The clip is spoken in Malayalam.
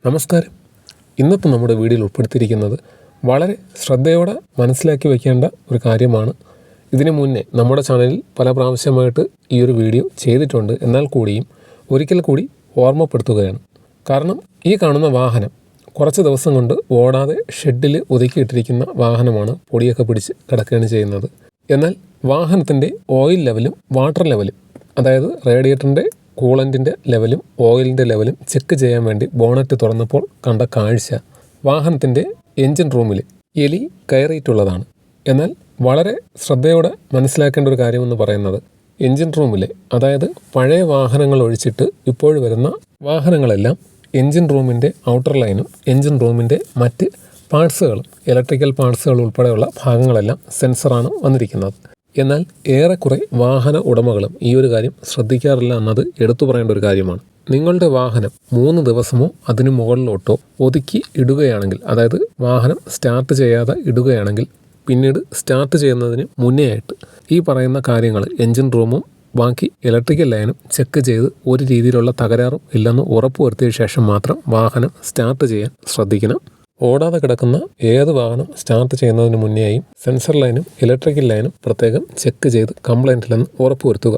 നമസ്കാരം. ഇന്നത്തെ നമ്മുടെ വീഡിയോയിൽ ഉൾപ്പെടുത്തിയിരിക്കുന്നത് വളരെ ശ്രദ്ധയോടെ മനസ്സിലാക്കി വയ്ക്കേണ്ട ഒരു കാര്യമാണ്. ഇതിനു മുന്നേ നമ്മുടെ ചാനലിൽ പല പ്രാവശ്യമായിട്ട് ഈ ഒരു വീഡിയോ ചെയ്തിട്ടുണ്ട്. എന്നാൽ കൂടിയും ഒരിക്കൽ കൂടി ഓർമ്മപ്പെടുത്തുകയാണ്. കാരണം ഈ കാണുന്ന വാഹനം കുറച്ച് ദിവസം കൊണ്ട് ഓടാതെ ഷെഡിൽ ഒതുക്കിയിട്ടിരിക്കുന്ന വാഹനമാണ്. പൊടിയൊക്കെ പിടിച്ച് കിടക്കുകയാണ് ചെയ്യുന്നത്. എന്നാൽ വാഹനത്തിൻ്റെ ഓയിൽ ലെവലും വാട്ടർ ലെവലും, അതായത് റേഡിയേറ്ററിൻ്റെ കൂളൻറ്റിൻ്റെ ലെവലും ഓയിലിൻ്റെ ലെവലും ചെക്ക് ചെയ്യാൻ വേണ്ടി ബോണറ്റ് തുറന്നപ്പോൾ കണ്ട കാഴ്ച വാഹനത്തിൻ്റെ എൻജിൻ റൂമിൽ എലി കയറിയിട്ടുള്ളതാണ്. എന്നാൽ വളരെ ശ്രദ്ധയോടെ മനസ്സിലാക്കേണ്ട ഒരു കാര്യമെന്ന് പറയുന്നത്, എൻജിൻ റൂമിലെ, അതായത് പഴയ വാഹനങ്ങൾ ഒഴിച്ചിട്ട് ഇപ്പോൾ വരുന്ന വാഹനങ്ങളെല്ലാം എൻജിൻ റൂമിൻ്റെ ഔട്ടർ ലൈനും എൻജിൻ റൂമിൻ്റെ മറ്റ് പാർട്സുകളും ഇലക്ട്രിക്കൽ പാർട്സുകൾ ഉൾപ്പെടെയുള്ള ഭാഗങ്ങളെല്ലാം സെൻസറാണ് വന്നിരിക്കുന്നത്. എന്നാൽ ഏറെക്കുറെ വാഹന ഉടമകളും ഈ ഒരു കാര്യം ശ്രദ്ധിക്കാറില്ല എന്നത് എടുത്തു പറയേണ്ട ഒരു കാര്യമാണ്. നിങ്ങളുടെ വാഹനം 3 ദിവസമോ അതിനു മുകളിലോട്ടോ ഒതുക്കി ഇടുകയാണെങ്കിൽ, അതായത് വാഹനം സ്റ്റാർട്ട് ചെയ്യാതെ ഇടുകയാണെങ്കിൽ, പിന്നീട് സ്റ്റാർട്ട് ചെയ്യുന്നതിന് മുന്നേ ആയിട്ട് ഈ പറയുന്ന കാര്യങ്ങൾ എൻജിൻ റൂമും ബാക്കി ഇലക്ട്രിക്കൽ ലൈനും ചെക്ക് ചെയ്ത് ഒരു രീതിയിലുള്ള തകരാറും ഇല്ലെന്ന് ഉറപ്പുവരുത്തിയ ശേഷം മാത്രം വാഹനം സ്റ്റാർട്ട് ചെയ്യാൻ ശ്രദ്ധിക്കണം. ഓടാതെ കിടക്കുന്ന ഏത് വാഹനം സ്റ്റാർട്ട് ചെയ്യുന്നതിന് മുന്നേയും സെൻസർ ലൈനും ഇലക്ട്രിക്കൽ ലൈനും പ്രത്യേകം ചെക്ക് ചെയ്ത് കംപ്ലൈൻറ്റില്ലെന്ന് ഉറപ്പുവരുത്തുക.